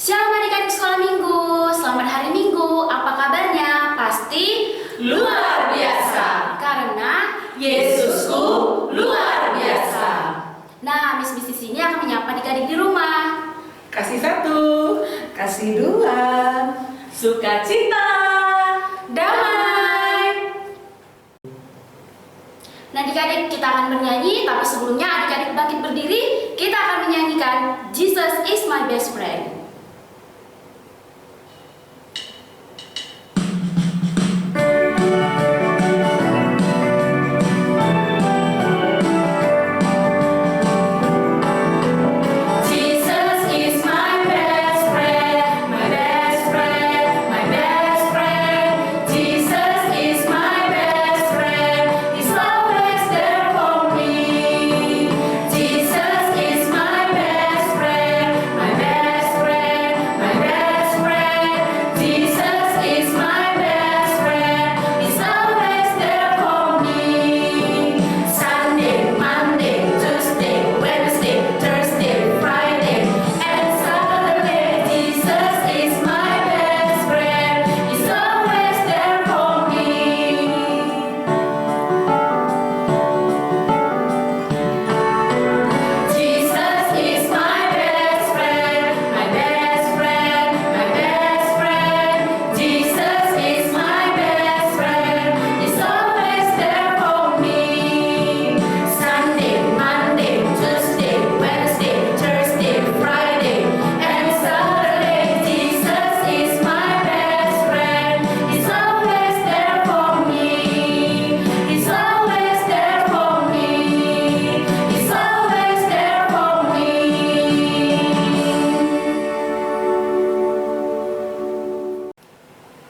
Shalom adik-adik sekolah minggu, selamat hari minggu. Apa kabarnya? Pasti luar biasa, karena Yesusku luar biasa. Nah, Miss di sini akan menyapa adik-adik di rumah. Kasih satu, kasih dua, sukacita, damai. Nah adik-adik, kita akan bernyanyi, tapi sebelumnya adik-adik bangkit berdiri. Kita akan menyanyikan Jesus is my best friend.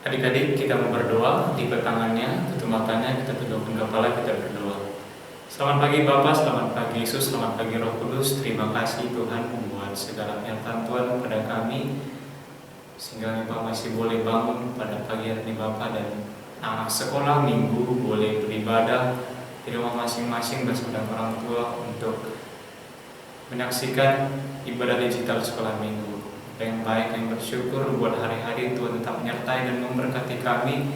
Adik-adik, kita mau berdoa, lipat tangannya, tutup matanya, kita tundukkan kepala, kita berdoa. Selamat pagi Bapak, selamat pagi Yesus, selamat pagi Roh Kudus. Terima kasih Tuhan membuat segala penyertaan Tuhan pada kami, sehingga Bapak masih boleh bangun pada pagi hari ini Bapak, dan anak sekolah minggu boleh beribadah di rumah masing-masing bersama orang tua untuk menyaksikan ibadah digital sekolah minggu. Yang baik, yang bersyukur buat hari-hari Tuhan tetap menyertai dan memberkati kami,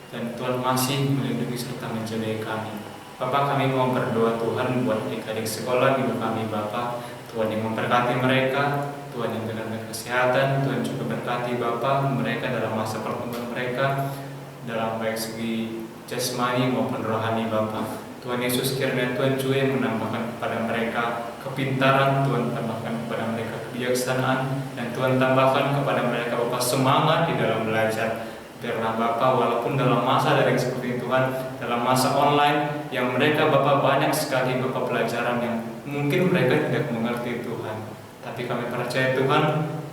dan Tuhan masih melindungi serta menjaga kami. Bapak, kami mau berdoa Tuhan buat adik-adik sekolah minggu kami Bapak. Tuhan yang memberkati mereka, Tuhan yang berikan kesehatan, Tuhan juga berkati Bapak mereka dalam masa pertumbuhan mereka, dalam baik segi jasmani maupun rohani Bapak. Tuhan Yesus, kiranya Tuhan juga yang menambahkan kepada mereka kepintaran, Tuhan tambahkan kepada mereka kebijaksanaan, dan Tuhan tambahkan kepada mereka Bapak semangat di dalam belajar. Biarlah Bapak, walaupun dalam masa daring seperti Tuhan, dalam masa online yang mereka Bapak banyak sekali Bapak pelajaran yang mungkin mereka tidak mengerti Tuhan, tapi kami percaya Tuhan,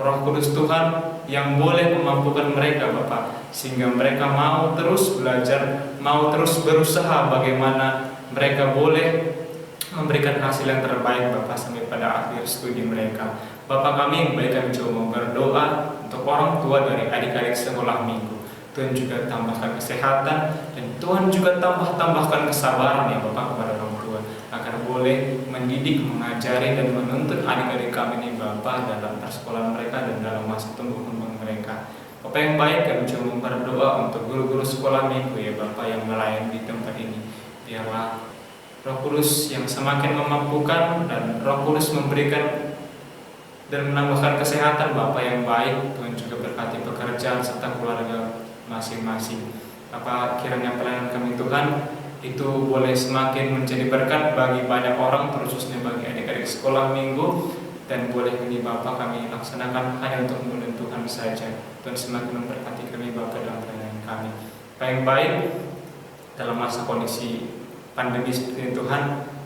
Roh Kudus Tuhan yang boleh memampukan mereka Bapak, sehingga mereka mau terus belajar, mau terus berusaha bagaimana mereka boleh memberikan hasil yang terbaik Bapak sampai pada akhir studi mereka. Bapak, kami yang baik, kami coba mau berdoa untuk orang tua dari adik-adik sekolah minggu. Tuhan juga tambahkan kesehatan, dan Tuhan juga tambahkan kesabaran ya Bapak kepada orang tua, agar boleh mendidik, mengajari, dan menuntun adik-adik kami ini Bapak dalam persekolahan mereka dan dalam masa tumbuh kembang mereka. Bapak yang baik, kami coba berdoa untuk guru-guru sekolah minggu ya Bapak yang melayani di tempat ini. Biarlah Roh Kudus yang semakin memampukan, dan Roh Kudus memberikan dan menambahkan kesehatan Bapak yang baik. Tuhan juga berkati pekerjaan serta keluarga masing-masing. Bapak, kiranya pelayanan kami Tuhan itu boleh semakin menjadi berkat bagi banyak orang, khususnya bagi adik-adik sekolah minggu, dan boleh ini Bapak kami laksanakan hanya untuk kemuliaan Tuhan saja. Tuhan semakin memberkati kami Bapak dalam pelayanan kami. Bapak yang baik, dalam masa kondisi pandemi seperti ini Tuhan,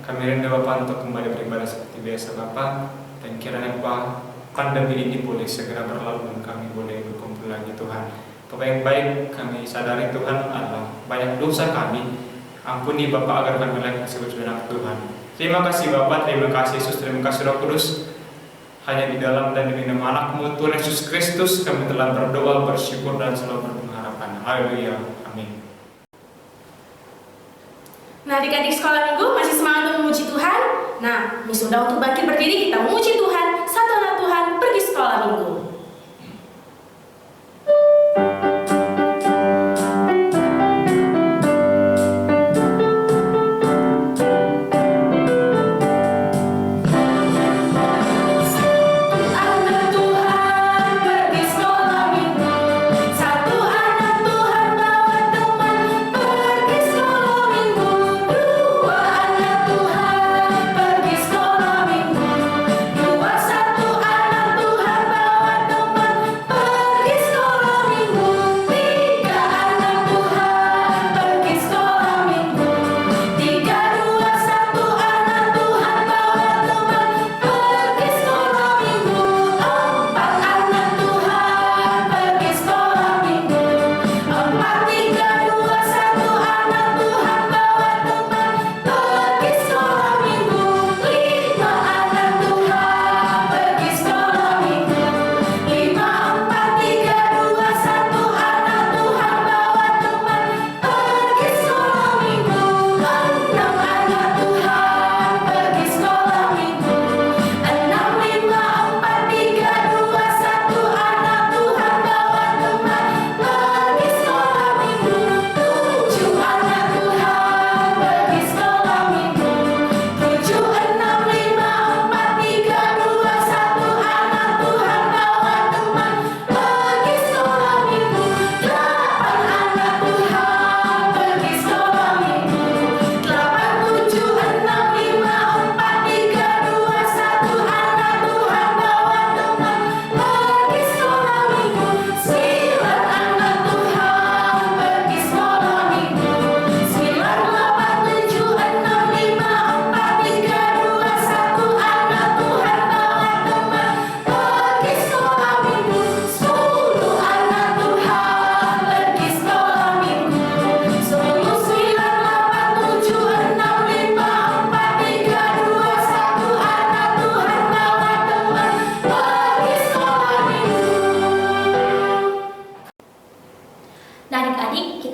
kami rindu Bapak untuk kembali beribadah seperti biasa Bapak, dan kiranya Bapak pandemi ini boleh segera berlalu dan kami boleh berkumpul lagi Tuhan. Bapak yang baik, kami sadari Tuhan adalah banyak dosa kami, ampuni Bapak agar kami lagi disebut anak Tuhan. Terima kasih Bapak, terima kasih Yesus, terima kasih Roh Kudus. Hanya di dalam dan demi nama Anakmu Tuhan Yesus Kristus kami telah berdoa, bersyukur, dan selalu berpengharapan. Haleluya, amin. Nah adik-adik sekolah minggu masih semangat untuk memuji Tuhan? Nah, sudah untuk bangkit berdiri, kita memuji Tuhan. Satu anak Tuhan pergi sekolah minggu.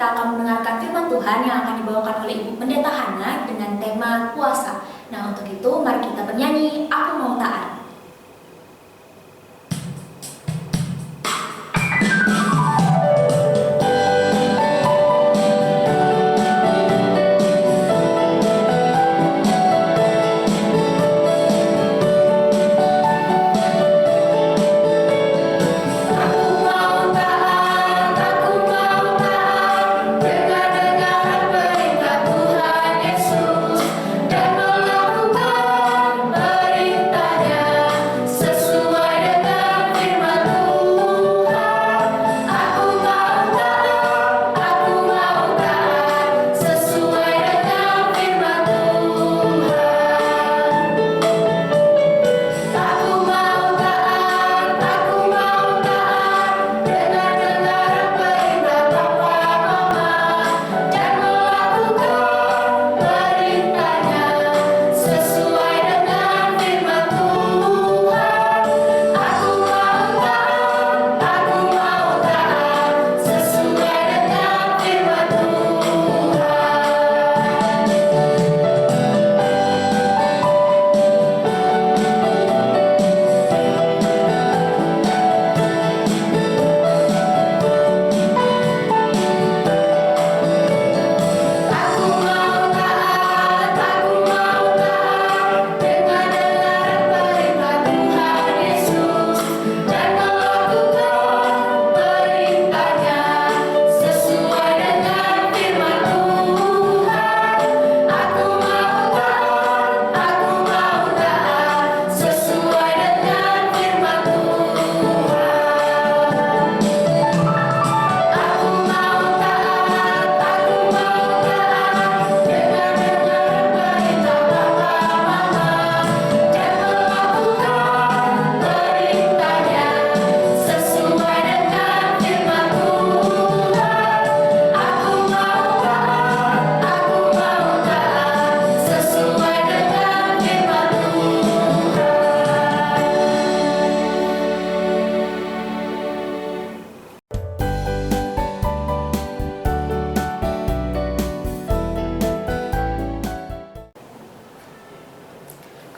kita akan mendengarkan firman Tuhan yang akan dibawakan oleh Ibu Pendeta Hana dengan tema puasa. Nah, untuk itu mari kita bernyanyi Aku Mau Taat.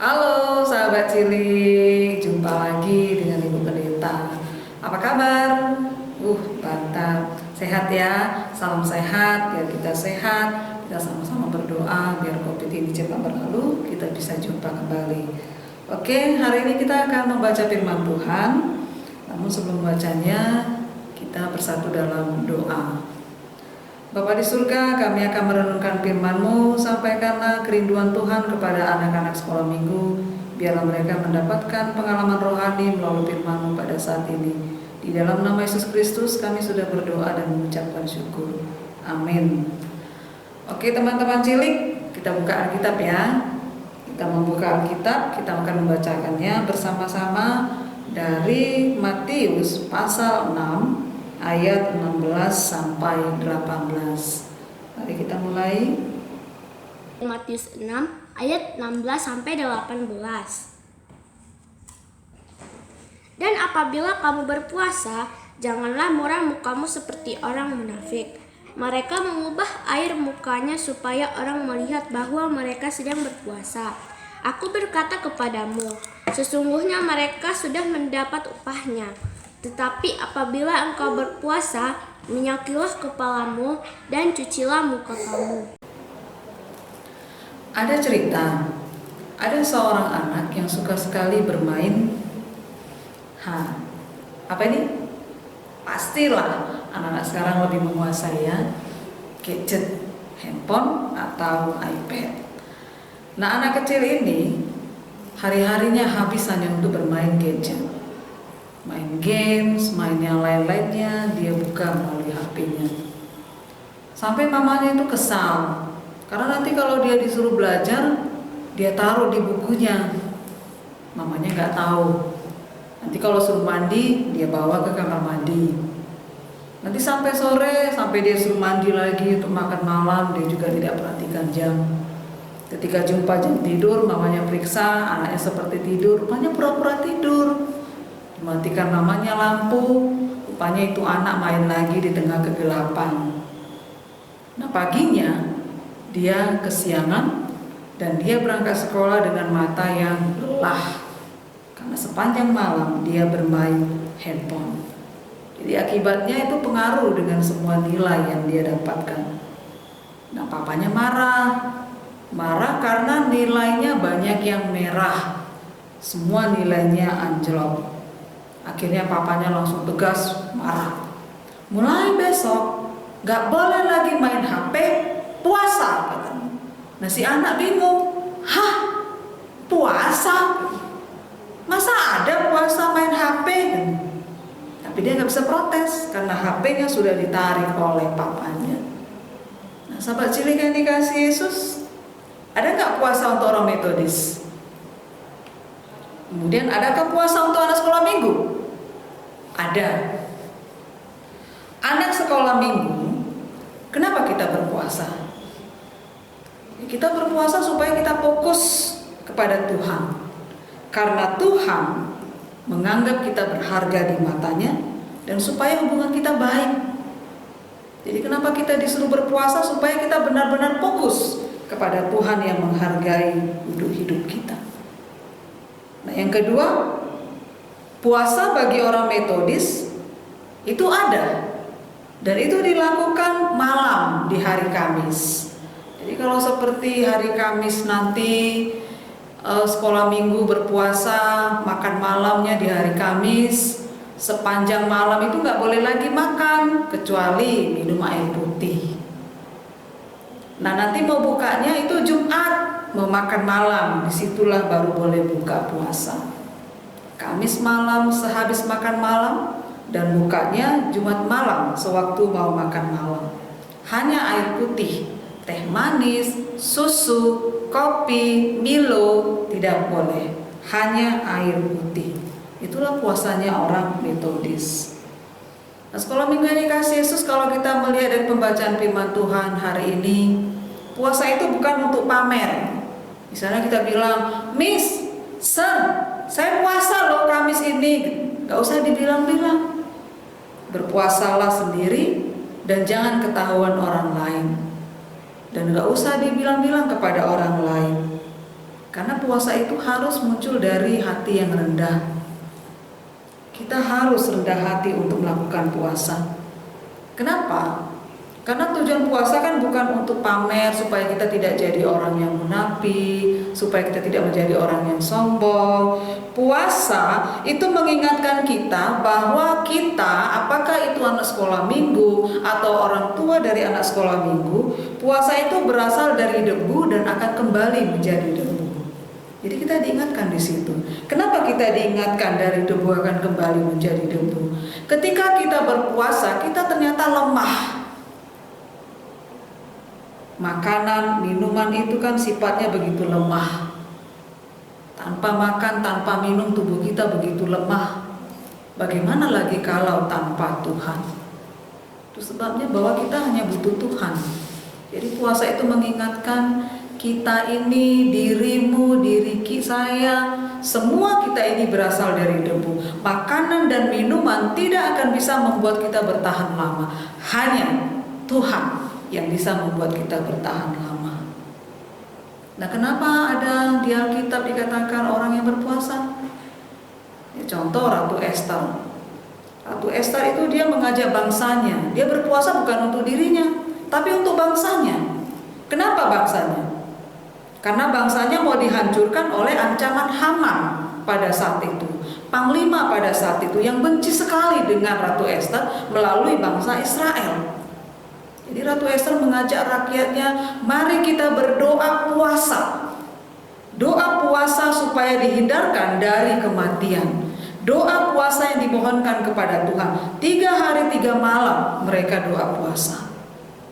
Halo sahabat cilik, jumpa lagi dengan Ibu Pendeta. Apa kabar? Mantap. Sehat ya? Salam sehat, biar kita sehat. Kita sama-sama berdoa biar COVID ini cepat berlalu, kita bisa jumpa kembali. Oke, hari ini kita akan membaca firman Tuhan. Namun sebelum membacanya, kita bersatu dalam doa. Bapa di surga, kami akan merenungkan firman-Mu. Sampaikanlah kerinduan Tuhan kepada anak-anak sekolah minggu. Biarlah mereka mendapatkan pengalaman rohani melalui firman-Mu pada saat ini. Di dalam nama Yesus Kristus kami sudah berdoa dan mengucapkan syukur. Amin. Oke teman-teman cilik, kita buka Alkitab ya. Kita membuka Alkitab, kita akan membacakannya bersama-sama dari Matius pasal 6. Ayat 16 sampai 18. Mari kita mulai. Matius 6 ayat 16 sampai 18. Dan apabila kamu berpuasa, janganlah muram mukamu seperti orang munafik. Mereka mengubah air mukanya supaya orang melihat bahwa mereka sedang berpuasa. Aku berkata kepadamu, sesungguhnya mereka sudah mendapat upahnya. Tetapi apabila engkau berpuasa, minyakilah kepalamu dan cucilah muka kamu. Ada cerita, ada seorang anak yang suka sekali bermain. Apa ini? Pastilah anak-anak sekarang lebih menguasai ya, gadget, handphone atau iPad. Nah, anak kecil ini hari-harinya habis hanya untuk bermain gadget. Main games, main yang lain-lainnya dia buka melalui HP-nya. Sampai mamanya itu kesal, karena nanti kalau dia disuruh belajar, dia taruh di bukunya. Mamanya nggak tahu. Nanti kalau suruh mandi, dia bawa ke kamar mandi. Nanti sampai sore, sampai dia suruh mandi lagi untuk makan malam, dia juga tidak perhatikan jam. Ketika jumpa jam tidur, mamanya periksa, anaknya seperti tidur, rupanya pura-pura tidur. Matikan mamanya lampu, rupanya itu anak main lagi di tengah kegelapan. Nah paginya dia kesiangan dan dia berangkat sekolah dengan mata yang lelah karena sepanjang malam dia bermain handphone. Jadi akibatnya itu pengaruh dengan semua nilai yang dia dapatkan. Nah papanya marah karena nilainya banyak yang merah, semua nilainya anjlok. Akhirnya papanya langsung tegas marah. Mulai besok gak boleh lagi main HP, puasa katanya. Nah si anak bingung, hah puasa? Masa ada puasa main HP? Tapi dia gak bisa protes karena HP-nya sudah ditarik oleh papanya. Nah sahabat cilik yang dikasih Yesus, ada gak puasa untuk orang Metodis? Kemudian adakah puasa untuk anak sekolah minggu? Ada. Anak sekolah minggu, kenapa kita berpuasa? Kita berpuasa supaya kita fokus kepada Tuhan. Karena Tuhan menganggap kita berharga di matanya dan supaya hubungan kita baik. Jadi kenapa kita disuruh berpuasa? Supaya kita benar-benar fokus kepada Tuhan yang menghargai hidup kita. Nah yang kedua, puasa bagi orang Metodis itu ada. Dan itu dilakukan malam di hari Kamis. Jadi kalau seperti hari Kamis nanti sekolah minggu berpuasa, makan malamnya di hari Kamis, sepanjang malam itu nggak boleh lagi makan kecuali minum air putih. Nah nanti mau bukanya itu Jumat, mau makan malam, disitulah baru boleh buka puasa. Kamis malam sehabis makan malam dan bukanya Jumat malam sewaktu mau makan malam. Hanya air putih, teh manis, susu, kopi, Milo tidak boleh. Hanya air putih. Itulah puasanya orang Metodis. Nah, sekolah minggu yang dikasih Yesus, kalau kita melihat dari pembacaan firman Tuhan hari ini, puasa itu bukan untuk pamer. Misalnya kita bilang, Miss, Sir, saya puasa loh Kamis ini. Gak usah dibilang-bilang. Berpuasalah sendiri dan jangan ketahuan orang lain. Dan gak usah dibilang-bilang kepada orang lain. Karena puasa itu harus muncul dari hati yang rendah. Kita harus rendah hati untuk melakukan puasa. Kenapa? Karena tujuan puasa kan bukan untuk pamer supaya kita tidak jadi orang yang munafik, supaya kita tidak menjadi orang yang sombong. Puasa itu mengingatkan kita bahwa kita, apakah itu anak sekolah minggu atau orang tua dari anak sekolah minggu, puasa itu berasal dari debu dan akan kembali menjadi debu. Jadi kita diingatkan di situ. Kenapa kita diingatkan dari debu akan kembali menjadi debu? Ketika kita berpuasa, kita ternyata lemah. Makanan, minuman itu kan sifatnya begitu lemah. Tanpa makan, tanpa minum tubuh kita begitu lemah. Bagaimana lagi kalau tanpa Tuhan? Itu sebabnya bahwa kita hanya butuh Tuhan. Jadi puasa itu mengingatkan kita ini, dirimu, diri saya, semua kita ini berasal dari debu. Makanan dan minuman tidak akan bisa membuat kita bertahan lama. Hanya Tuhan yang bisa membuat kita bertahan lama. Nah, kenapa ada di Alkitab dikatakan orang yang berpuasa? Ya, contoh Ratu Esther. Ratu Esther itu dia mengajak bangsanya. Dia berpuasa bukan untuk dirinya, tapi untuk bangsanya. Kenapa bangsanya? Karena bangsanya mau dihancurkan oleh ancaman Haman pada saat itu. Panglima pada saat itu yang benci sekali dengan Ratu Esther melalui bangsa Israel. Jadi Ratu Esther mengajak rakyatnya, mari kita berdoa puasa. Doa puasa supaya dihindarkan dari kematian. Doa puasa yang dimohonkan kepada Tuhan. 3 hari 3 malam mereka doa puasa.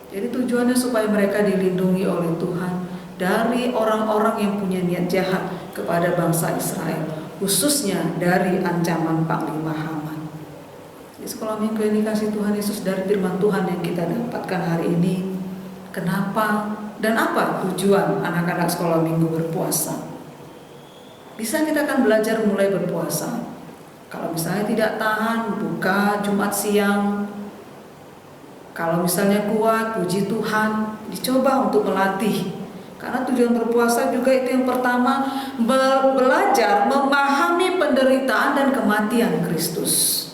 Jadi tujuannya supaya mereka dilindungi oleh Tuhan dari orang-orang yang punya niat jahat kepada bangsa Israel, khususnya dari ancaman Panglima Haman. Di sekolah minggu ini kasih Tuhan Yesus dari firman Tuhan yang kita dapatkan hari ini. Kenapa dan apa tujuan anak-anak sekolah minggu berpuasa? Bisa kita akan belajar mulai berpuasa. Kalau misalnya tidak tahan buka Jumat siang, Kalau misalnya kuat, puji Tuhan, dicoba untuk melatih. Karena tujuan berpuasa juga itu yang pertama, belajar memahami penderitaan dan kematian Kristus.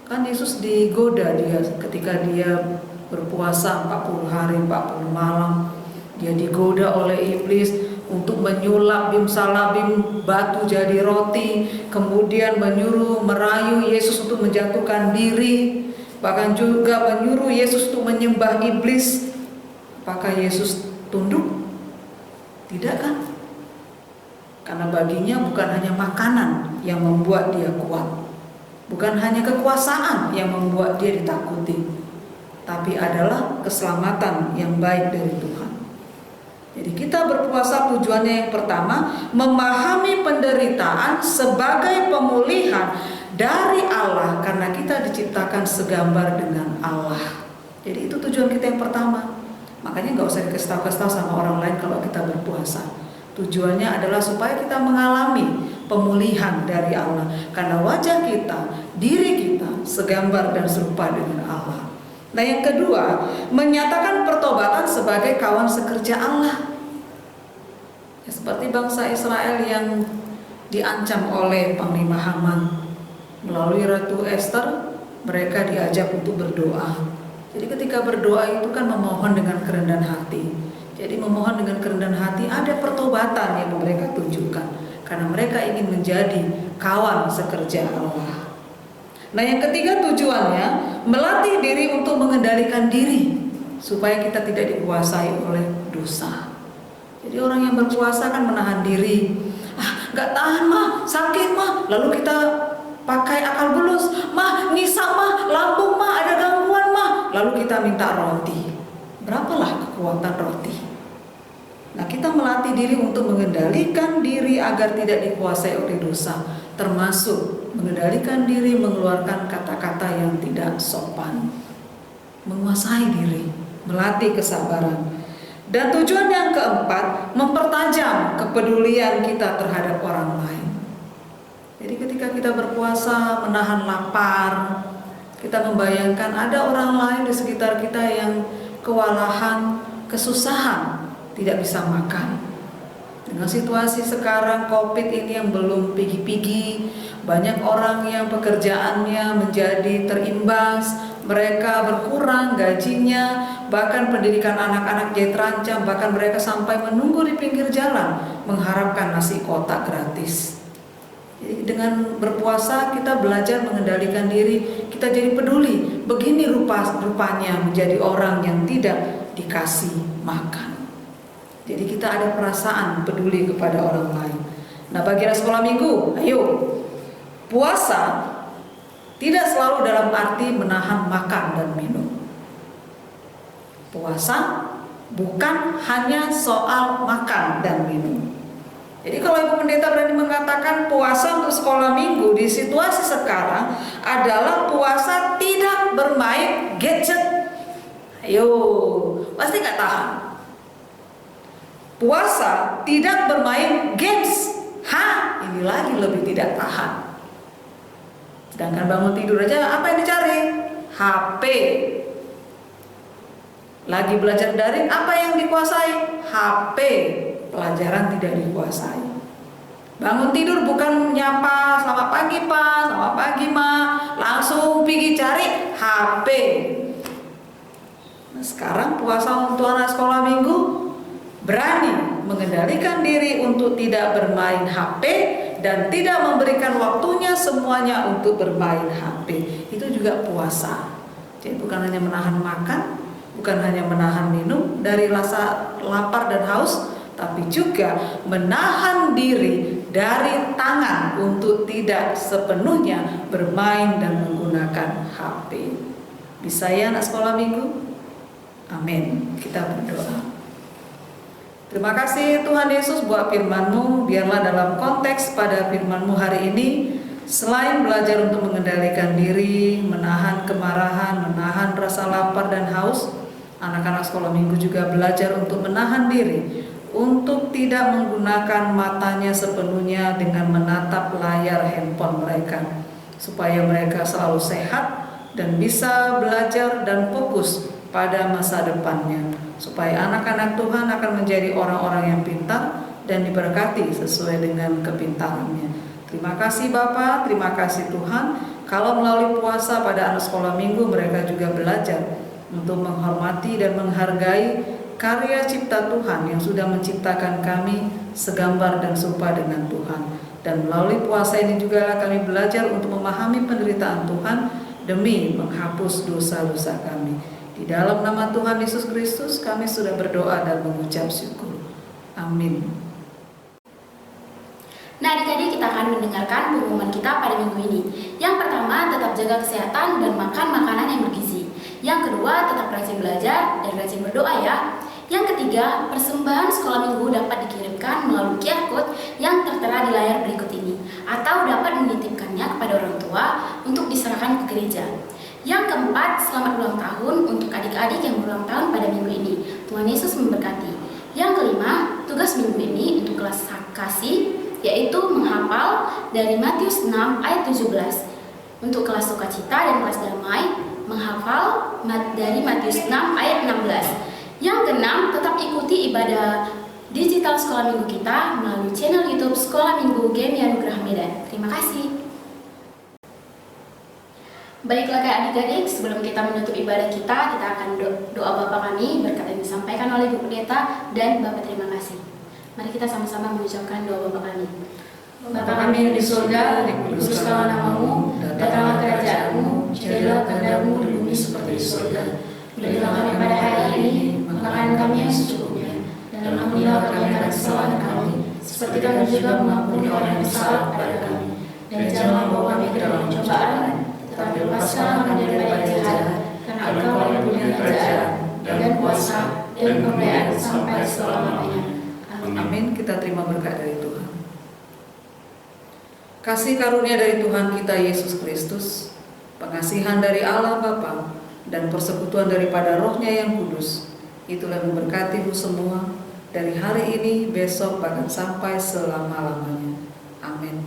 Kan Yesus digoda dia ketika dia berpuasa 40 hari 40 malam. Dia digoda oleh iblis untuk menyulap bimsalabim batu jadi roti, kemudian merayu Yesus untuk menjatuhkan diri, bahkan juga menyuruh Yesus untuk menyembah iblis. Apakah Yesus tunduk? Tidak kan? Karena baginya bukan hanya makanan yang membuat dia kuat, bukan hanya kekuasaan yang membuat dia ditakuti, tapi adalah keselamatan yang baik dari Tuhan. Jadi kita berpuasa tujuannya yang pertama, memahami penderitaan sebagai pemulihan dari Allah, karena kita diciptakan segambar dengan Allah. Jadi itu tujuan kita yang pertama. Makanya gak usah dikasih tahu sama orang lain kalau kita berpuasa. Tujuannya adalah supaya kita mengalami pemulihan dari Allah, karena wajah kita, diri kita segambar dan serupa dengan Allah. Nah, yang kedua, menyatakan pertobatan sebagai kawan sekerja Allah. Ya, seperti bangsa Israel yang diancam oleh Panglima Haman. Melalui Ratu Esther, mereka diajak untuk berdoa. Jadi ketika berdoa itu kan memohon dengan kerendahan hati. Jadi memohon dengan kerendahan hati, ada pertobatan yang mereka tunjukkan, karena mereka ingin menjadi kawan sekerja Allah. Nah, yang ketiga tujuannya melatih diri untuk mengendalikan diri supaya kita tidak dikuasai oleh dosa. Jadi orang yang berpuasa kan menahan diri. Gak tahan mah, sakit mah, lalu kita pakai akal bulus, mah ngisak mah, lambung mah ada gangguan mah, lalu kita minta roti. Berapalah kekuatan roti? Nah, kita melatih diri untuk mengendalikan diri agar tidak dikuasai oleh dosa, termasuk mengendalikan diri mengeluarkan kata-kata yang tidak sopan, menguasai diri, melatih kesabaran. Dan tujuan yang keempat, mempertajam kepedulian kita terhadap orang lain. Jadi ketika kita berpuasa, menahan lapar, kita membayangkan ada orang lain di sekitar kita yang kewalahan, kesusahan, tidak bisa makan. Dengan situasi sekarang COVID ini yang belum pigi-pigi, banyak orang yang pekerjaannya menjadi terimbas, mereka berkurang gajinya, bahkan pendidikan anak-anak jadi terancam, bahkan mereka sampai menunggu di pinggir jalan mengharapkan nasi kotak gratis. Jadi dengan berpuasa kita belajar mengendalikan diri, kita jadi peduli. Begini rupanya menjadi orang yang tidak dikasih makan. Jadi kita ada perasaan peduli kepada orang lain. Nah, bagi anak sekolah minggu, ayo puasa tidak selalu dalam arti menahan makan dan minum. Puasa bukan hanya soal makan dan minum. Jadi kalau Ibu Pendeta berani mengatakan puasa untuk sekolah minggu di situasi sekarang adalah puasa tidak bermain gadget, ayo, pasti nggak tahan. Puasa tidak bermain games, ini lagi lebih tidak tahan. Sedangkan bangun tidur aja apa yang dicari? HP. Lagi belajar daring, apa yang dikuasai? HP. Pelajaran tidak dikuasai. Bangun tidur bukan nyapa selamat pagi Pak, selamat pagi Ma, langsung pergi cari HP. Nah, sekarang puasa untuk anak sekolah minggu, berani mengendalikan diri untuk tidak bermain HP dan tidak memberikan waktunya semuanya untuk bermain HP. Itu juga puasa. Jadi bukan hanya menahan makan, bukan hanya menahan minum dari rasa lapar dan haus, tapi juga menahan diri dari tangan untuk tidak sepenuhnya bermain dan menggunakan HP. Bisa ya anak sekolah minggu? Amin. Kita berdoa. Terima kasih Tuhan Yesus buat firman-Mu. Biarlah dalam konteks pada firman-Mu hari ini, selain belajar untuk mengendalikan diri, menahan kemarahan, menahan rasa lapar dan haus, anak-anak sekolah minggu juga belajar untuk menahan diri, untuk tidak menggunakan matanya sepenuhnya dengan menatap layar handphone mereka, supaya mereka selalu sehat dan bisa belajar dan fokus pada masa depannya, supaya anak-anak Tuhan akan menjadi orang-orang yang pintar dan diberkati sesuai dengan kepintarannya. Terima kasih Bapa, terima kasih Tuhan. Kalau melalui puasa pada anak sekolah minggu mereka juga belajar untuk menghormati dan menghargai karya cipta Tuhan yang sudah menciptakan kami segambar dan serupa dengan Tuhan. Dan melalui puasa ini juga kami belajar untuk memahami penderitaan Tuhan demi menghapus dosa-dosa kami. Di dalam nama Tuhan Yesus Kristus kami sudah berdoa dan mengucap syukur. Amin. Nah, adik-adik, kita akan mendengarkan pengumuman kita pada minggu ini. Yang pertama, tetap jaga kesehatan dan makan makanan yang bergizi. Yang kedua, tetap rajin belajar dan rajin berdoa ya. Yang ketiga, persembahan sekolah minggu dapat dikirimkan melalui QR Code yang tertera di layar berikut ini, atau dapat menitipkannya kepada orang tua untuk diserahkan ke gereja. Yang keempat, selamat ulang tahun untuk adik-adik yang berulang tahun pada minggu ini. Tuhan Yesus memberkati. Yang kelima, tugas minggu ini untuk kelas kasih, yaitu menghafal dari Matius 6 ayat 17. Untuk kelas sukacita dan kelas damai, menghafal dari Matius 6 ayat 16. Yang keenam, tetap ikuti ibadah digital sekolah minggu kita melalui channel YouTube Sekolah Minggu Gemi Anugerah Medan. Terima kasih. Baiklah adik-adik, sebelum kita menutup ibadah kita akan doa Bapa kami berkat yang disampaikan oleh Ibu Pendeta dan Bapak terima kasih. Mari kita sama-sama mengucapkan doa Bapa kami. Bapa kami yang di surga, dikuduskanlah namamu, datanglah kerajaanmu, jadilah kehendakmu di bumi seperti di surga. Berilah kami pada hari ini makanan kami yang secukupnya, dan ampunilah kami akan kesalahan kami, seperti kami juga mengampuni orang yang bersalah kepada kami. Dan janganlah bawa kami ke dalam pencobaan, tetapi lepaskanlah kami daripada jahat, karena Engkau yang punya kerajaan dan kuasa dan kemuliaan sampai selama-lamanya. Amin. Kita terima berkat dari Tuhan. Kasih karunia dari Tuhan kita Yesus Kristus, pengasihan dari Allah Bapa, dan persekutuan daripada Roh-Nya yang kudus, itulah memberkatimu semua dari hari ini, besok, bahkan sampai selama-lamanya. Amin.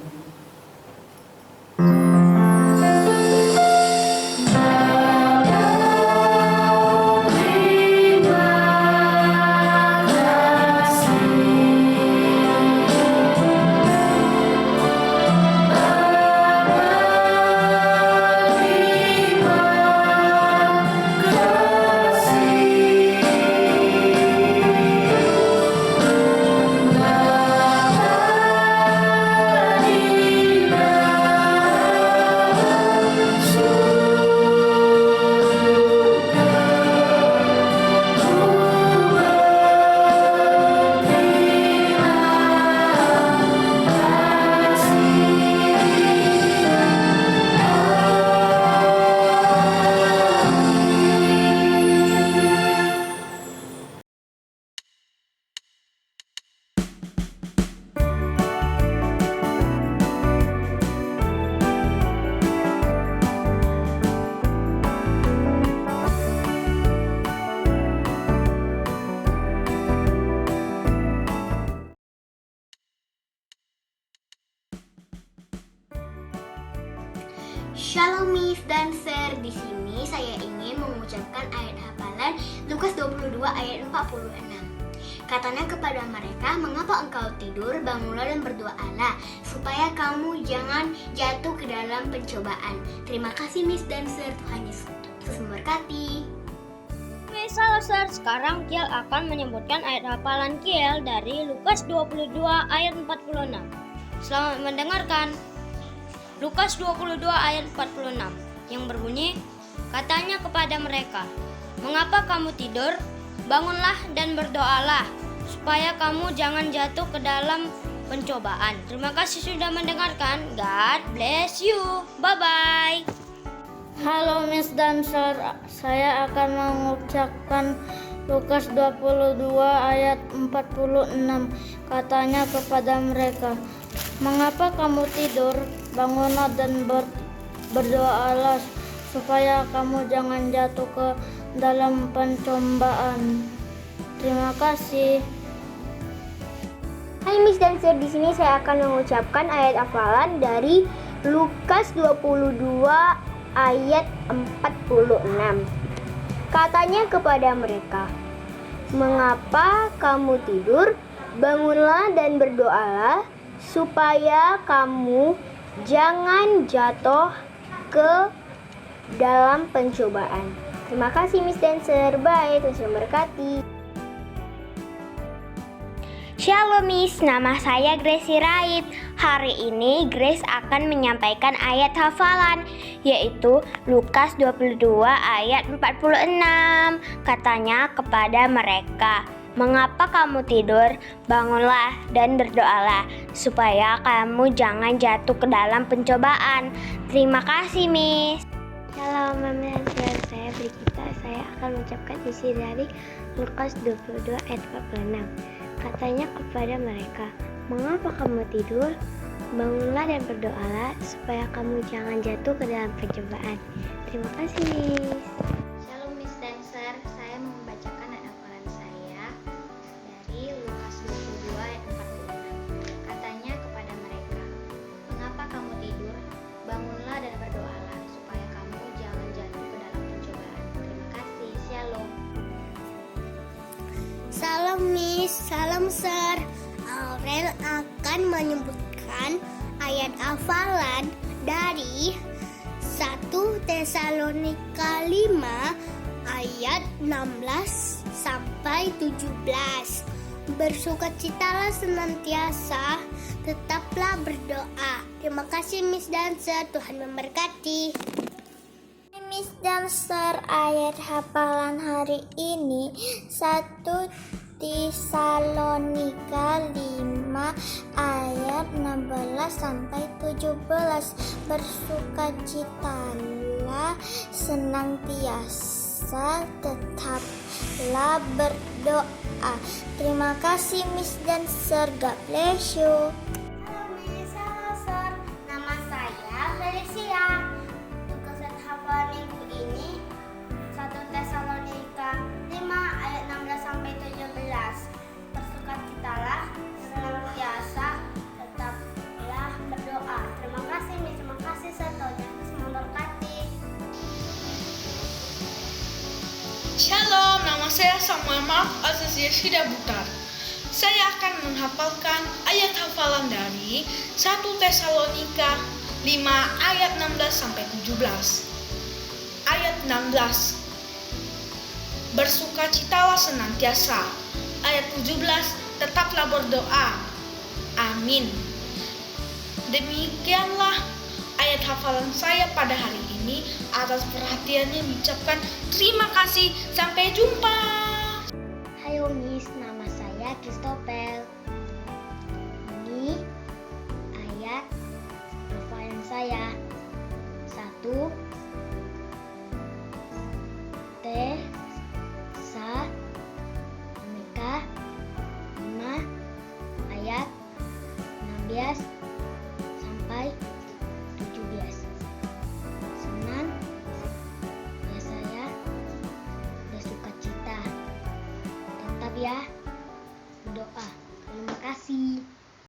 Shalom Miss dan Sir, di sini saya ingin mengucapkan ayat hafalan Lukas 22 ayat 46. Katanya kepada mereka, mengapa engkau tidur, bangunlah dan berdoalah, supaya kamu jangan jatuh ke dalam pencobaan. Terima kasih Miss dan Sir, Tuhan Yesus memberkati. Miss, halo Sir, sekarang Kiel akan menyebutkan ayat hafalan Kiel dari Lukas 22 ayat 46. Selamat mendengarkan. Lukas 22 ayat 46 yang berbunyi, katanya kepada mereka, mengapa kamu tidur? Bangunlah dan berdoalah, supaya kamu jangan jatuh ke dalam pencobaan. Terima kasih sudah mendengarkan. God bless you. Bye-bye. Halo Miss dan Sir, saya akan mengucapkan Lukas 22 ayat 46. Katanya kepada mereka, mengapa kamu tidur? Bangunlah dan berdoalah, supaya kamu jangan jatuh ke dalam pencobaan. Terima kasih. Hai Miss dan Sir, di sini saya akan mengucapkan ayat hafalan dari Lukas 22 ayat 46. Katanya kepada mereka, "Mengapa kamu tidur? Bangunlah dan berdoalah supaya kamu jangan jatuh ke dalam pencobaan." Terima kasih Miss Dancer. Bye, Tuhan memberkati. Shalom Miss, nama saya Grace Sirait. Hari ini Grace akan menyampaikan ayat hafalan, yaitu Lukas 22 ayat 46. Katanya kepada mereka, "Mengapa kamu tidur? Bangunlah dan berdoalah, supaya kamu jangan jatuh ke dalam pencobaan." Terima kasih Miss. Shalom Mama dan saya Brigita. Saya akan mengucapkan isi dari Lukas 22 ayat 46. Katanya kepada mereka, "Mengapa kamu tidur? Bangunlah dan berdoalah supaya kamu jangan jatuh ke dalam pencobaan." Terima kasih Miss. Shalom Miss Dancer, saya mau membacakan ayat hafalan saya dari Lukas 22 ayat 46. Katanya kepada mereka, "Mengapa kamu tidur? Bangunlah dan berdoalah supaya kamu jangan jatuh ke dalam pencobaan." Terima kasih. Shalom. Salam Miss, salam Sir. Aurel akan menyebutkan ayat hafalan dari 1 Tesalonika 5 ayat 16 sampai 17. Bersukacitalah senantiasa, tetaplah berdoa. Terima kasih Miss Dancer, Tuhan memberkati. Miss Dancer, ayat hafalan hari ini 1 Tesalonika 5 ayat 16 sampai 17. Bersukacitalah senantiasa, tetaplah berdoa. Terima kasih Miss Dancer, God bless you. Halo Miss, halo Sir, nama saya Felicia. Hafalan minggu ini 1 Tesalonika 5 ayat 16 sampai 17. Bersukacitalah senantiasa, tetaplah berdoa. Terima kasih Miss, terima kasih Tuhan memberkati. Shalom, nama saya Samuel Mark Aziz Yeshida Butar. Saya akan menghafalkan ayat hafalan dari 1 Tesalonika 5 ayat 16 sampai 17. Ayat 16. Bersukacitalah senantiasa. Ayat 17. Tetaplah berdoa. Amin. Demikianlah ayat hafalan saya pada hari ini. Atas perhatiannya mengucapkan terima kasih. Sampai jumpa. Halo Miss, nama saya Christopher. Ini ayat hafalan saya. 1 Tesalonika 5 ayat 16 sampai 17. Senang ya saya bersukacita. Tetap ya